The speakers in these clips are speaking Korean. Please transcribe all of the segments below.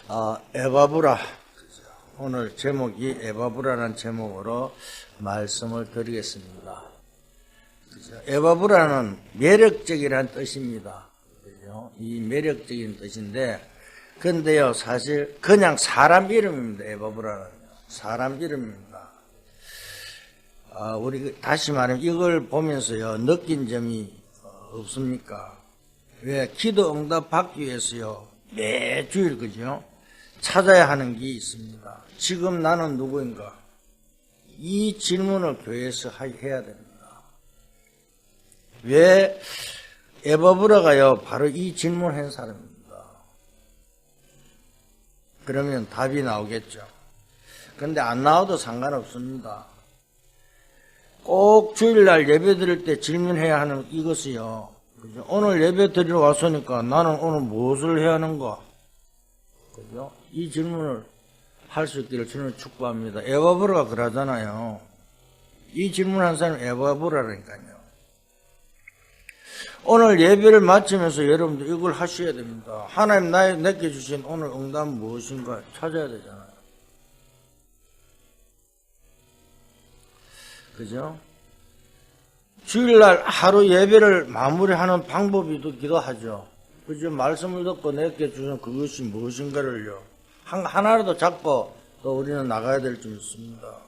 에바브라. 오늘 제목이 에바브라라는 제목으로 말씀을 드리겠습니다. 에바브라는 매력적이라는 뜻입니다. 그죠? 이 매력적인 뜻인데, 근데요, 사실 그냥 사람 이름입니다. 에바브라는 사람 이름입니다. 우리 다시 말하면 이걸 보면서요, 느낀 점이 없습니까? 왜? 기도 응답 받기 위해서요, 매주일, 그죠? 찾아야 하는 게 있습니다. 지금 나는 누구인가? 이 질문을 교회에서 해야 됩니다. 왜? 에바브라가요, 바로 이 질문을 한 사람입니다. 그러면 답이 나오겠죠. 근데 안 나와도 상관없습니다. 꼭 주일날 예배 드릴 때 질문해야 하는 이것이요. 그죠? 오늘 예배 드리러 왔으니까 나는 오늘 무엇을 해야 하는가? 그죠? 이 질문을 할 수 있기를 주는 축복합니다. 에바브라가 그러잖아요. 이 질문한 사람은 에바브라라니까요. 오늘 예배를 마치면서 여러분들 이걸 하셔야 됩니다. 하나님 내게 주신 오늘 응답은 무엇인가 찾아야 되잖아요. 그죠? 주일날 하루 예배를 마무리하는 방법이 있기도 하죠. 그죠? 말씀을 듣고 내게 주신 그것이 무엇인가를요. 하나라도 잡고 또 우리는 나가야 될 줄 믿습니다.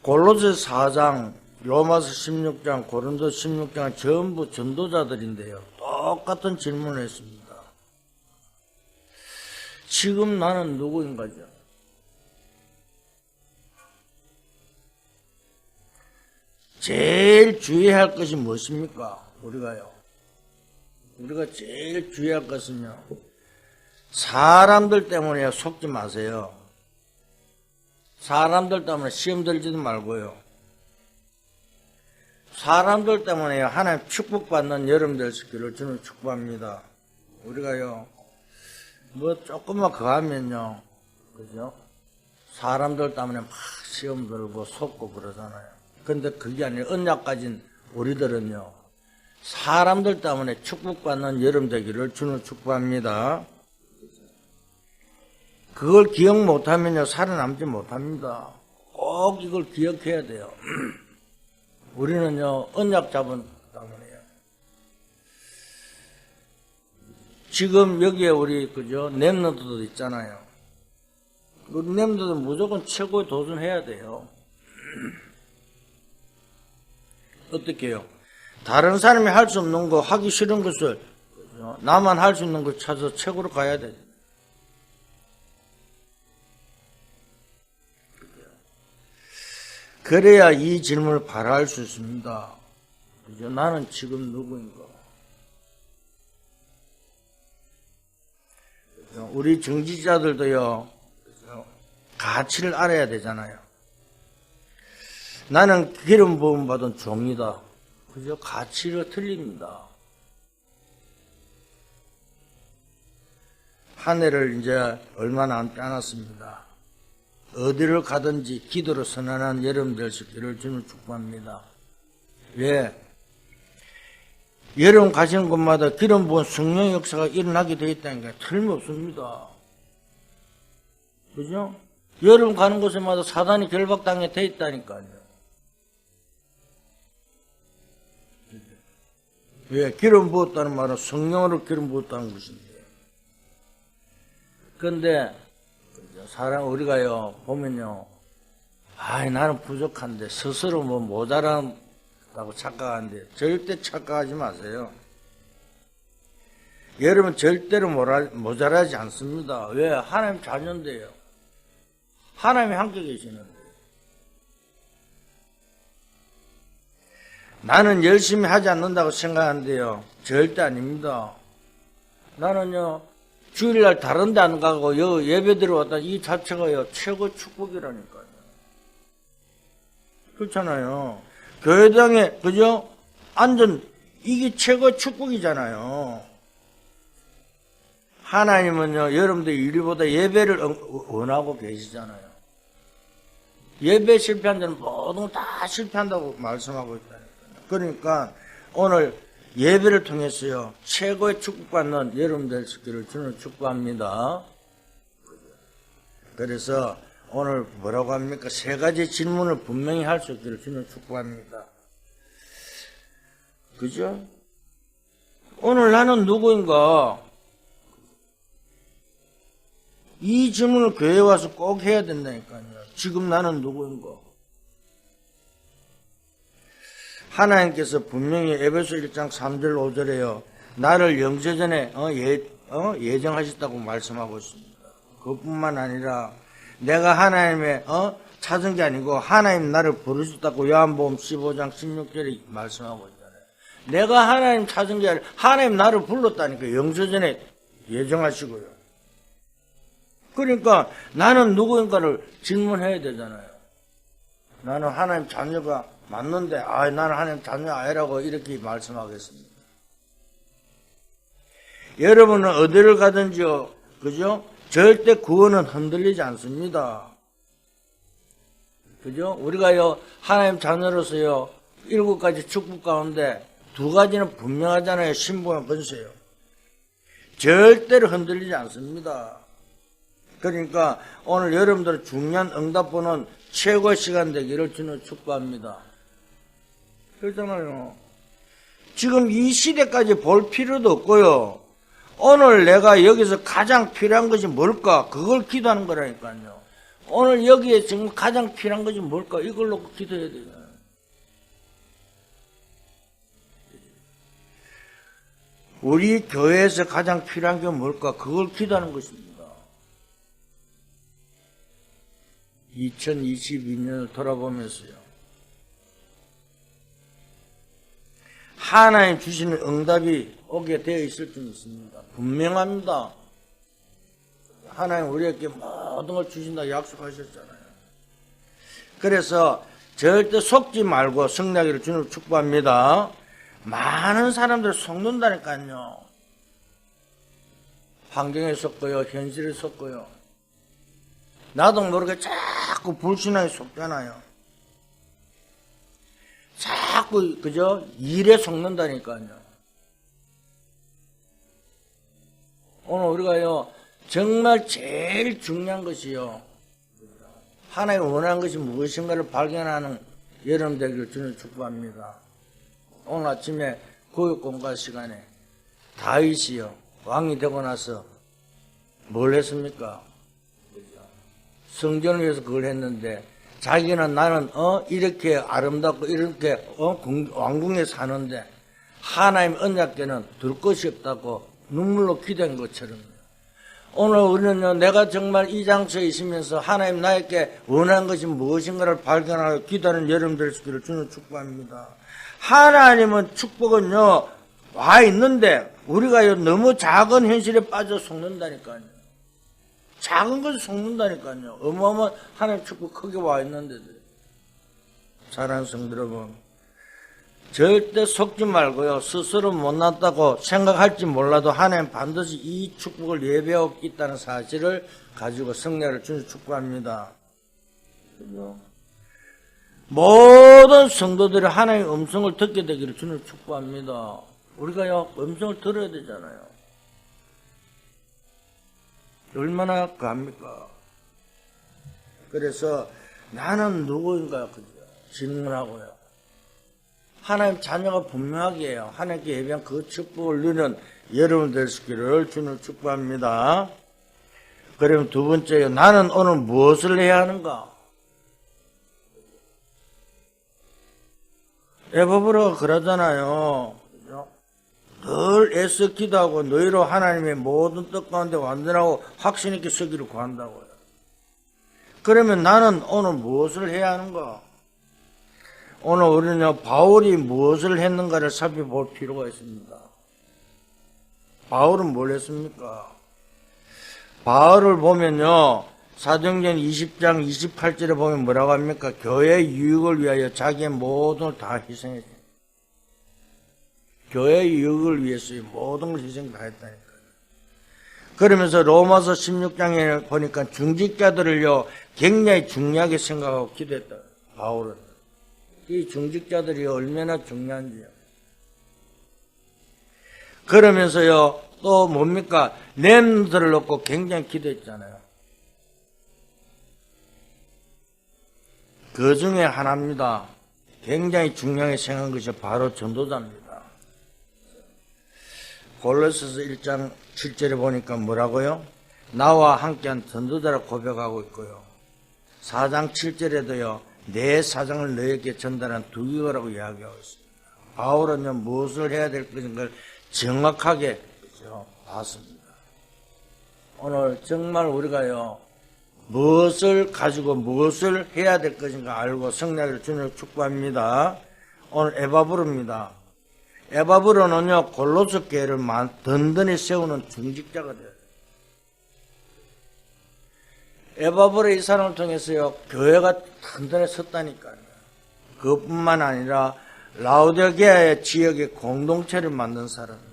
골로새 4장, 로마서 16장, 고린도 16장 전부 전도자들인데요. 똑같은 질문을 했습니다. 지금 나는 누구인가죠? 제일 주의해야 할 것이 무엇입니까? 우리가 제일 주의할 것은요, 사람들 때문에 속지 마세요. 사람들 때문에 시험 들지도 말고요. 사람들 때문에 하나님 축복받는 여러분들 되시기를 저는 축복합니다. 우리가요, 뭐 조금만 그 하면요, 그죠? 사람들 때문에 막 시험 들고 속고 그러잖아요. 근데 그게 아니라 언약 가진 우리들은요, 사람들 때문에 축복받는 여러분 되기를 주는 축복합니다. 그걸 기억 못하면요, 살아남지 못합니다. 꼭 이걸 기억해야 돼요. 우리는요, 언약 잡은 때문에요. 지금 여기에 우리, 그죠? 렘넌트도 있잖아요. 우리 렘넌트는 무조건 최고에 도전해야 돼요. 어떻게 해요? 다른 사람이 할 수 없는 거, 하기 싫은 것을, 그죠? 나만 할 수 있는 걸 찾아서 최고로 가야 돼. 그래야 이 질문을 바라할 수 있습니다. 그죠? 나는 지금 누구인가? 그죠? 우리 정치자들도요, 그죠? 가치를 알아야 되잖아요. 나는 기름 부음 받은 종이다. 그죠? 가치가 틀립니다. 한 해를 이제 얼마 남지 않았습니다. 어디를 가든지 기도로 선언한 여러분들 되시기를 주는 축복합니다. 왜? 여러분 가시는 곳마다 기름 부은 성령 역사가 일어나게 되어 있다니까 틀림없습니다. 그죠? 여러분 가는 곳마다 사단이 결박당해 되어 있다니까요. 왜? 기름 부었다는 말은 성령으로 기름 부었다는 것인데. 그런데 우리가요, 보면요, 나는 부족한데, 스스로 뭐 모자란다고 착각하는데, 절대 착각하지 마세요. 여러분 절대로 모자라지 않습니다. 왜? 하나님 자녀인데요. 하나님이 함께 계시는데. 나는 열심히 하지 않는다고 생각하는데요. 절대 아닙니다. 나는요, 주일날 다른 데 안 가고 예배 들어왔다 이 자체가요, 최고 축복이라니까요. 그렇잖아요. 교회당에, 그죠? 이게 최고 축복이잖아요. 하나님은요, 여러분들 이리보다 예배를 원하고 계시잖아요. 예배 실패한 자는 모든 다 실패한다고 말씀하고 있다니까요. 그러니까 오늘 예배를 통해서요, 최고의 축복받는 여러분 될 수 있기를 주는 축복합니다. 그래서 오늘 뭐라고 합니까? 세 가지 질문을 분명히 할 수 있기를 주는 축복합니다. 그죠? 오늘 나는 누구인가? 이 질문을 교회에 와서 꼭 해야 된다니까요. 지금 나는 누구인가? 하나님께서 분명히 에베소 1장 3절 5절에요. 나를 영세전에 예정하셨다고 말씀하고 있습니다. 그것뿐만 아니라 내가 하나님의 찾은 게 아니고 하나님 나를 부르셨다고 요한복음 15장 16절에 말씀하고 있잖아요. 내가 하나님 찾은 게 아니라 하나님 나를 불렀다니까. 영세전에 예정하시고요. 그러니까 나는 누구인가를 질문해야 되잖아요. 나는 하나님 자녀가 맞는데 나는 하나님 자녀 아니라고 이렇게 말씀하겠습니다. 여러분은 어디를 가든지요, 그죠? 절대 구원은 흔들리지 않습니다. 그죠? 우리가요, 하나님 자녀로서요, 7가지 축복 가운데 2가지는 분명하잖아요. 신분과 권세요. 절대로 흔들리지 않습니다. 그러니까 오늘 여러분들 중요한 응답번호는 최고의 시간 되기를 주는 축복합니다. 그렇잖아요. 지금 이 시대까지 볼 필요도 없고요. 오늘 내가 여기서 가장 필요한 것이 뭘까? 그걸 기도하는 거라니까요. 오늘 여기에 지금 가장 필요한 것이 뭘까? 이걸 놓고 기도해야 되잖아요. 우리 교회에서 가장 필요한 게 뭘까? 그걸 기도하는 것입니다. 2022년을 돌아보면서요. 하나님 주시는 응답이 오게 되어 있을 줄 믿습니다. 분명합니다. 하나님 우리에게 모든 걸 주신다 약속하셨잖아요. 그래서 절대 속지 말고 승리하기를 주님 축복합니다. 많은 사람들 속는다니까요. 환경에 속고요, 현실에 속고요. 나도 모르게 자꾸 불신앙에 속잖아요. 자꾸 그저 일에 속는다니까요. 오늘 우리가요 정말 제일 중요한 것이요, 하나님이 원하는 것이 무엇인가를 발견하는 여러분 되기를 주는 축복합니다. 오늘 아침에 교육 공부 시간에 다윗이요 왕이 되고 나서 뭘 했습니까? 성전을 위해서 그걸 했는데 자기는 나는 이렇게 아름답고 이렇게 왕궁에 사는데 하나님 언약궤는 둘 것이 없다고 눈물로 기도한 것처럼 오늘 우리는요 내가 정말 이 장소에 있으면서 하나님 나에게 원하는 것이 무엇인가를 발견하여 기도하는 여러분들 있기를 주는 축복합니다. 하나님은 축복은요 와 있는데 우리가요 너무 작은 현실에 빠져 속는다니까요. 작은 것을 속는다니까요. 어마어마한 하나님 축복 크게 와 있는데도. 사랑하는 성도 여러분, 절대 속지 말고요. 스스로 못났다고 생각할지 몰라도 하나님 반드시 이 축복을 예배하고 있다는 사실을 가지고 승리를 주는 축복합니다. 그죠? 모든 성도들이 하나님의 음성을 듣게 되기를 주는 축복합니다. 우리가요 음성을 들어야 되잖아요. 얼마나 갑니까? 그래서 나는 누구인가 질문하고요. 하나님 자녀가 분명하게 해요. 하나님께 예배한 그 축복을 누리는 여러분 되시기를 주는 축복합니다. 그러면 두 번째요. 나는 오늘 무엇을 해야 하는가? 에바브라가 그러잖아요. 늘 애써 기도하고 너희로 하나님의 모든 뜻 가운데 완전하고 확신 있게 서기를 구한다고요. 그러면 나는 오늘 무엇을 해야 하는가? 오늘 우리는 바울이 무엇을 했는가를 살펴볼 필요가 있습니다. 바울은 뭘 했습니까? 바울을 보면요 사도행전 20장 28절에 보면 뭐라고 합니까? 교회의 유익을 위하여 자기의 모든 걸 다 희생했어요. 교회의 유익을 위해서 모든 걸 희생 다 했다니까요. 그러면서 로마서 16장에 보니까 중직자들을요 굉장히 중요하게 생각하고 기도했다. 바울은 이 중직자들이 얼마나 중요한지요. 그러면서요, 또 뭡니까? 렘들을 놓고 굉장히 기도했잖아요. 그 중에 하나입니다. 굉장히 중요하게 생각한 것이 바로 전도자입니다. 골로새서 1장 7절에 보니까 뭐라고요? 나와 함께한 전도자라 고백하고 있고요. 4장 7절에도요. 내 사정을 너에게 전달한 두기거라고 이야기하고 있습니다. 바울은요. 무엇을 해야 될 것인가를 정확하게 봤습니다. 오늘 정말 우리가요. 무엇을 가지고 무엇을 해야 될 것인가 알고 성령으로 주님을 축복합니다. 오늘 에바브로입니다. 에바브로는요. 골로새 교회를 든든히 세우는 중직자가 돼요. 에바브로 이 사람을 통해서요. 교회가 든든히 섰다니까요. 그뿐만 아니라 라오디게아의 지역의 공동체를 만든 사람입니다.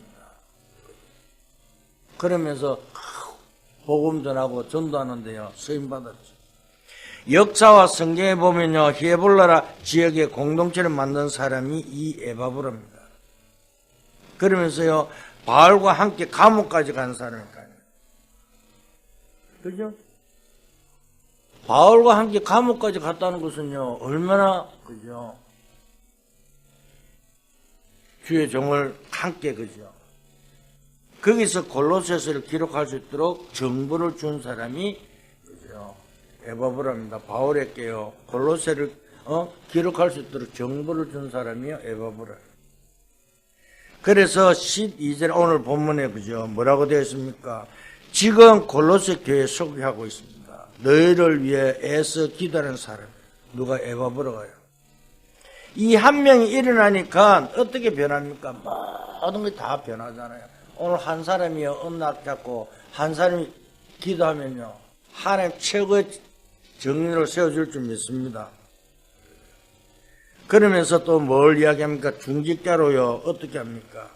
그러면서 복음 전하고 전도하는데요. 쓰임 받았죠. 역사와 성경에 보면요. 히에볼라라 지역의 공동체를 만든 사람이 이 에바브로입니다. 그러면서요. 바울과 함께 감옥까지 간 사람이니까요. 그죠? 바울과 함께 감옥까지 갔다는 것은요. 얼마나 그죠? 주의 종을 함께 그죠? 거기서 골로새서를 기록할 수 있도록 정보를 준 사람이 그죠? 에바브로입니다. 바울에게요. 골로새를 기록할 수 있도록 정보를 준 사람이요. 에바브로. 그래서 12절 오늘 본문에 그죠? 뭐라고 되어 있습니까? 지금 골로새 교회에 소개하고 있습니다. 너희를 위해 애써 기도하는 사람. 누가? 에바브로가요. 이 한 명이 일어나니까 어떻게 변합니까? 모든 게 다 변하잖아요. 오늘 한 사람이요. 언락 잡고 한 사람이 기도하면요. 하나님 최고의 정리를 세워줄 줄 믿습니다. 그러면서 또 뭘 이야기합니까? 중직자로요. 어떻게 합니까?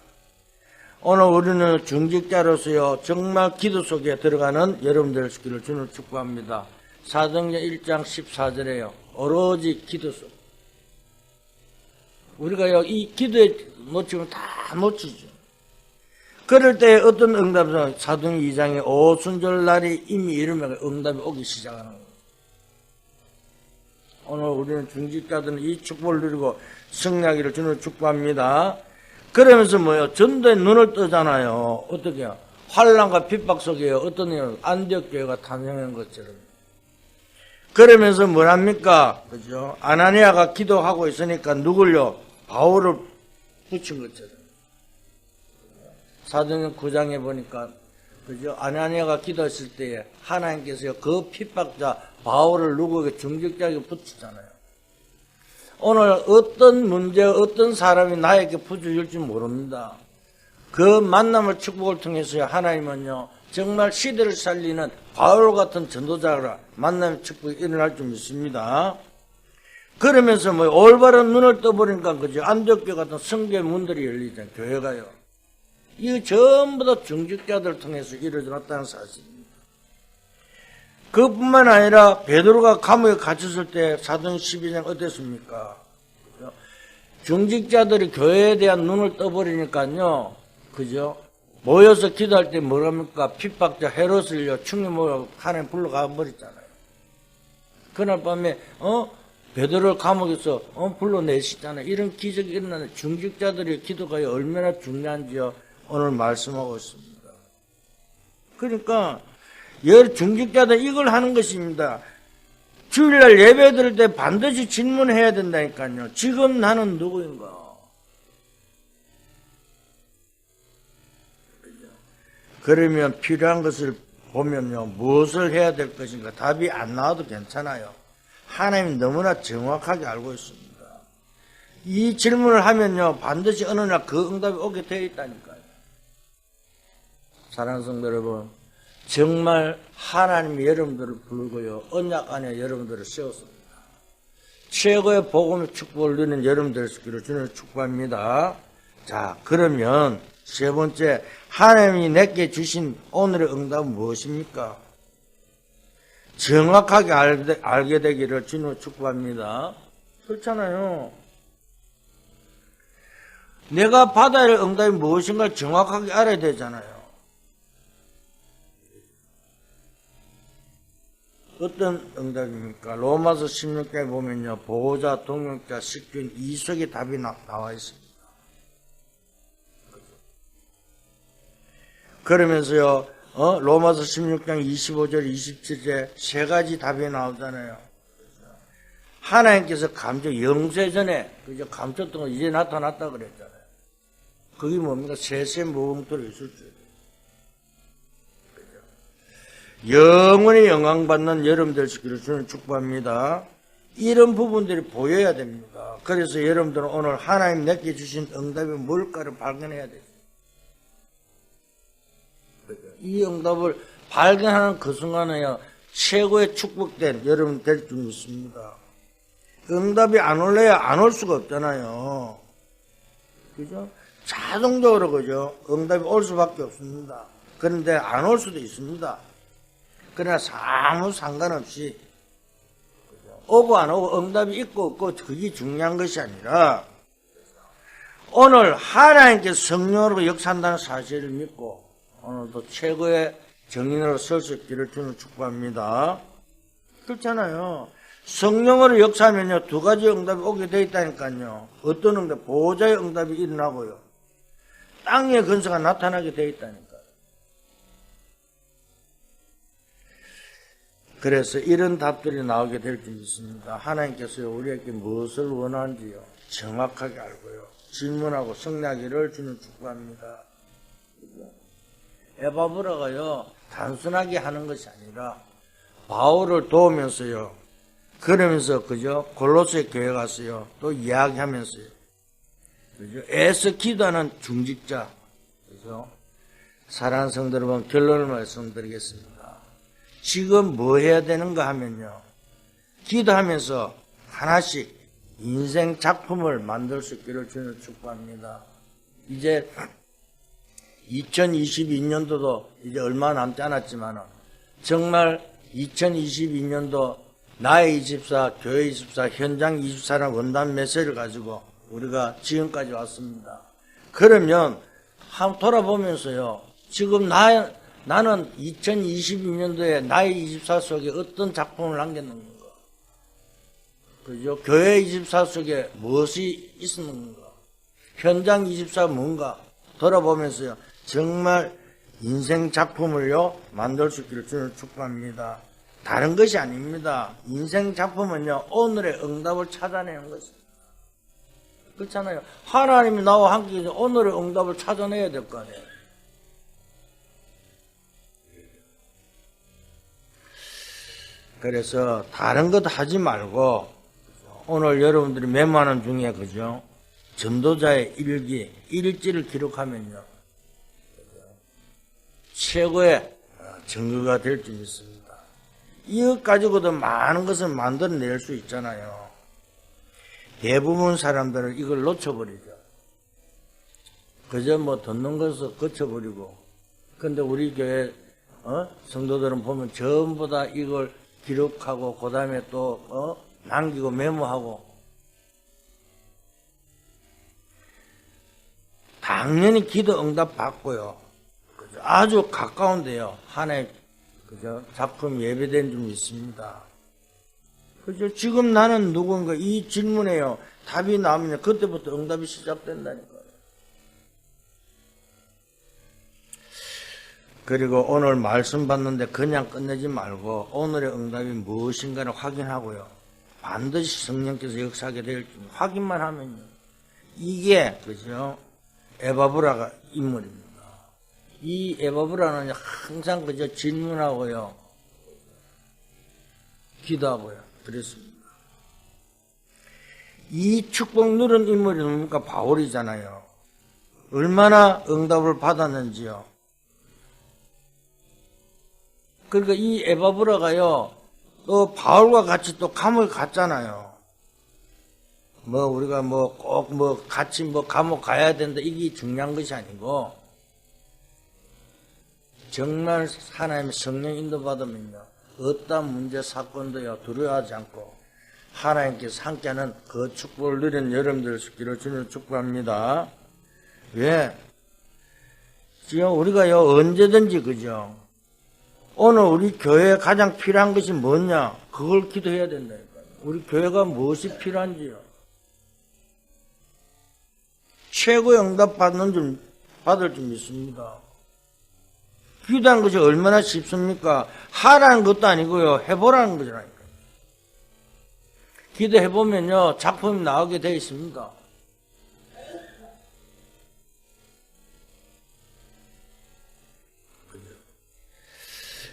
오늘 우리는 중직자로서요. 정말 기도 속에 들어가는 여러분들 되시기를 주님을 축복합니다. 사도행전 1장 14절에요. 오로지 기도 속. 우리가요. 이 기도에 놓치면 다 놓치죠. 그럴 때 어떤 응답은 사도행전 2장에 오순절 날이 이미 이르면 응답이 오기 시작하는 거예요. 오늘 우리는 중직자들은 이 축복을 누리고 승리하기를 주님을 축복합니다. 그러면서 뭐요? 전도에 눈을 뜨잖아요. 어떻게요? 환난과 핍박 속에 어떤 일, 안디옥 교회가 탄생한 것처럼. 그러면서 뭘 합니까? 그죠? 아나니아가 기도하고 있으니까 누굴요? 바울을 붙인 것처럼. 사도행전 9장에 보니까 그죠? 아나니아가 기도했을 때에 하나님께서요 그 핍박자 바울을 누구에게 중직자에게 붙이잖아요. 오늘 어떤 문제, 어떤 사람이 나에게 부주실지 모릅니다. 그 만남을 축복을 통해서 하나님은요, 정말 시대를 살리는 바울 같은 전도자라 만남의 축복이 일어날 줄 믿습니다. 그러면서 뭐 올바른 눈을 떠보니까 그죠? 안디옥교 같은 성교의 문들이 열리잖아요. 교회가요. 이거 전부 다 중직자들을 통해서 이루어졌다는 사실입니다. 그뿐만 아니라 베드로가 감옥에 갇혔을 때 사도행전 12장 어땠습니까? 중직자들이 교회에 대한 눈을 떠버리니까요. 그죠? 모여서 기도할 때 뭐랍니까? 핍박자 헤롯을요. 충림으로 하나님 불러가 버렸잖아요. 그날 밤에 베드로를 감옥에서 불러내시잖아요. 이런 기적이 일어나는 중직자들의 기도가 얼마나 중요한지요. 오늘 말씀하고 있습니다. 그러니까 중직자들 이걸 하는 것입니다. 주일날 예배 드릴 때 반드시 질문해야 된다니까요. 지금 나는 누구인가? 그러면 필요한 것을 보면요. 무엇을 해야 될 것인가? 답이 안 나와도 괜찮아요. 하나님이 너무나 정확하게 알고 있습니다. 이 질문을 하면요. 반드시 어느 날 그 응답이 오게 되어 있다니까요. 사랑하는 성도 여러분, 정말 하나님이 여러분들을 부르고요. 언약 안에 여러분들을 세웠습니다. 최고의 복음의 축복을 누리는 여러분들 되시기를 주님을 축복합니다. 자, 그러면 세 번째, 하나님이 내게 주신 오늘의 응답은 무엇입니까? 정확하게 알게 되기를 주님을 축복합니다. 그렇잖아요. 내가 받아야 할 응답이 무엇인가를 정확하게 알아야 되잖아요. 어떤 응답입니까? 로마서 16장에 보면요, 보호자, 동역자, 식주인, 이속의 답이 나와 있습니다. 그러면서요, 로마서 16장 25절, 27절 세 가지 답이 나오잖아요. 하나님께서 영세 전에 감췄던 거 이제 나타났다 그랬잖아요. 그게 뭡니까? 세세 무궁토로 있을 줄. 영원히 영광받는 여러분들 시기를 주는 축복합니다. 이런 부분들이 보여야 됩니다. 그래서 여러분들은 오늘 하나님 내게 주신 응답이 뭘까를 발견해야 돼요. 이 응답을 발견하는 그 순간에요, 최고의 축복된 여러분 될 줄 믿습니다. 응답이 안 올래야 안 올 수가 없잖아요. 그죠? 자동적으로, 그죠? 응답이 올 수밖에 없습니다. 그런데 안 올 수도 있습니다. 그러나 아무 상관없이, 그죠? 오고 안 오고 응답이 있고 없고 그게 중요한 것이 아니라, 오늘 하나님께 성령으로 역사한다는 사실을 믿고 오늘도 최고의 정인으로 설 수 있기를 주는 축복합니다. 그렇잖아요. 성령으로 역사하면요, 두 가지 응답이 오게 돼 있다니까요. 어떤 응답? 보호자의 응답이 일어나고요, 땅의 근세가 나타나게 돼 있다니까요. 그래서 이런 답들이 나오게 될 줄 믿습니다. 하나님께서 우리에게 무엇을 원하는지요, 정확하게 알고요, 질문하고 성례하기를 주는 축복합니다. 에바브라가요, 단순하게 하는 것이 아니라 바울을 도우면서요, 그러면서, 그죠? 골로새 교회 가서요, 또 이야기하면서요, 그죠? 애써 기도하는 중직자, 그죠? 사랑하는 성도 여러분, 결론을 말씀드리겠습니다. 지금 뭐 해야 되는가 하면요, 기도하면서 하나씩 인생 작품을 만들 수 있기를 주는 축복합니다. 이제 2022년도도 이제 얼마 남지 않았지만, 정말 2022년도 나의 24, 교회 24, 현장 24라는 원단 메시지를 가지고 우리가 지금까지 왔습니다. 그러면 한번 돌아보면서요, 지금 나는 2022년도에 나의 24 속에 어떤 작품을 남겼는가? 그죠? 교회 24 속에 무엇이 있었는가? 현장 24 뭔가? 돌아보면서요, 정말 인생 작품을요, 만들 수 있기를 주는 축복합니다. 다른 것이 아닙니다. 인생 작품은요, 오늘의 응답을 찾아내는 것입니다. 그렇잖아요. 하나님이 나와 함께 계셔서 오늘의 응답을 찾아내야 될 거 아니에요. 그래서 다른 것 하지 말고, 오늘 여러분들이 메모하는 중에, 그죠? 전도자의 일기, 일지를 기록하면요, 최고의 증거가 될 줄 믿습니다. 이것 가지고도 많은 것을 만들어낼 수 있잖아요. 대부분 사람들은 이걸 놓쳐버리죠. 그저 뭐 듣는 것을 거쳐버리고, 근데 우리 교회 성도들은 보면 전부 다 이걸 기록하고 그 다음에 또 남기고 메모하고, 당연히 기도 응답 받고요, 그죠? 아주 가까운데요, 하나의, 그죠? 작품 예배된 줄 믿습니다. 그죠? 지금 나는 누군가, 이 질문에요, 답이 나오면 그때부터 응답이 시작된다니까요. 그리고 오늘 말씀 받는데 그냥 끝내지 말고 오늘의 응답이 무엇인가를 확인하고요, 반드시 성령께서 역사하게 될 줄 확인만 하면요, 이게, 그죠? 에바브라가 인물입니다. 이 에바브라는 항상 그저 질문하고요, 기도하고요, 그랬습니다. 이 축복 누른 인물이 누굽니까? 바울이잖아요. 얼마나 응답을 받았는지요. 그러니까 이 에바브라가요, 또 바울과 같이 또 감옥에 갔잖아요. 뭐 우리가 뭐 꼭 뭐 같이 뭐 감옥 가야 된다, 이게 중요한 것이 아니고, 정말 하나님의 성령 인도받으면요, 어떠한 문제 사건도요 두려워하지 않고 하나님께서 함께하는 그 축복을 누리는 여러분들 있기를 주는 축복합니다. 왜? 지금 우리가요, 언제든지, 그죠? 오늘 우리 교회에 가장 필요한 것이 뭐냐? 그걸 기도해야 된다니까요. 우리 교회가 무엇이 필요한지요. 최고의 응답 받을 줄 믿습니다. 기도하는 것이 얼마나 쉽습니까? 하라는 것도 아니고요, 해보라는 거잖아요. 기도해보면요, 작품이 나오게 되어 있습니다.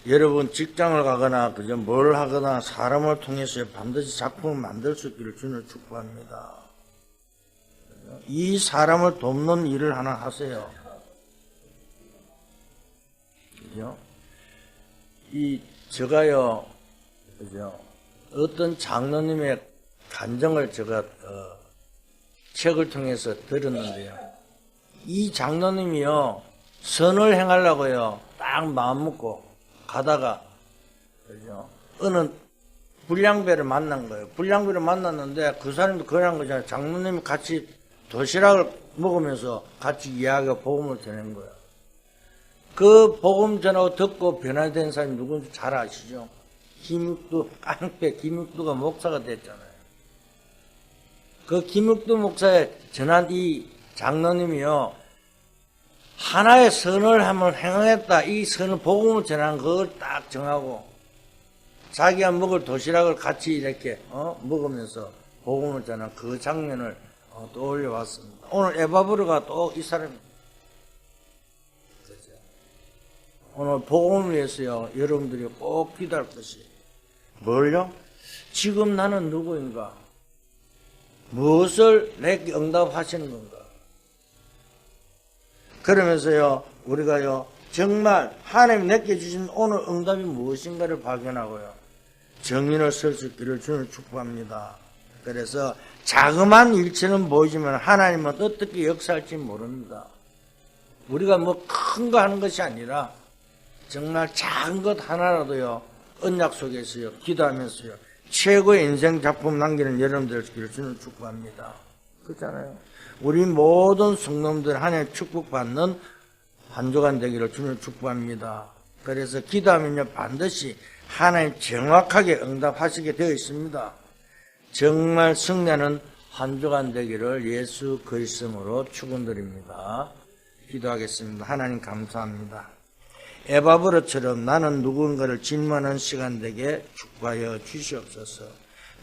여러분 직장을 가거나 그저 뭘 하거나 사람을 통해서 반드시 작품을 만들 수 있기를 주님을 축복합니다. 이 사람을 돕는 일을 하나 하세요. 그죠? 제가요, 그죠? 어떤 장로님의 간증을 제가 책을 통해서 들었는데요. 이 장로님이요, 선을 행하려고요, 딱 마음 먹고 가다가, 그죠? 어느 불량배를 만난 거예요. 불량배를 만났는데 그 사람도 그런 거잖아요. 장로님이 같이 도시락을 먹으면서 같이 이야기하고 복음을 전한 거예요. 그 복음 전하고 듣고 변화된 사람이 누군지 잘 아시죠? 김육두, 깡패 김육두가 목사가 됐잖아요. 그 김육두 목사에 전한 이 장로님이요, 하나의 선을 한번 행하겠다. 이 선을 복음을 전한 그걸 딱 정하고 자기가 먹을 도시락을 같이 이렇게 먹으면서 복음을 전한 그 장면을 떠올려 왔습니다. 오늘 에바브르가 또 이 사람이 오늘 복음을 위해서요, 여러분들이 꼭 기도할 것이 뭘요? 지금 나는 누구인가? 무엇을 내게 응답하시는 건가? 그러면서요, 우리가요, 정말 하나님이 내게 주신 오늘 응답이 무엇인가를 발견하고요, 정인을 쓸 수 있기를 주님을 축복합니다. 그래서 자그마한 일처럼 보이지만 하나님은 어떻게 역사할지 모릅니다. 우리가 뭐 큰 거 하는 것이 아니라 정말 작은 것 하나라도요, 언약 속에서요, 기도하면서요, 최고의 인생 작품 남기는 여러분들 되기를 주님을 축복합니다. 그렇잖아요. 우리 모든 성도님들 하나님 축복받는 한 주간 되기를 주님을 축복합니다. 그래서 기도하면요, 반드시 하나님 정확하게 응답하시게 되어 있습니다. 정말 승리하는 한 주간 되기를 예수 그리스도로 축원드립니다. 기도하겠습니다. 하나님 감사합니다. 에바브르처럼 나는 누군가를 질문하는 시간 되게 축복하여 주시옵소서.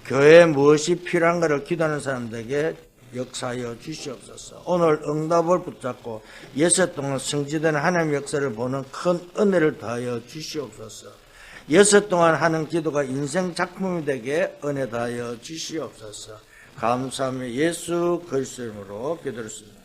교회에 무엇이 필요한가를 기도하는 사람들에게 역사하여 주시옵소서. 오늘 응답을 붙잡고 예수 동안 성취되는 하나님의 역사를 보는 큰 은혜를 더하여 주시옵소서. 예수 동안 하는 기도가 인생 작품이 되게 은혜 더하여 주시옵소서. 감사하며 예수 그리스도 이름으로 기도했습니다.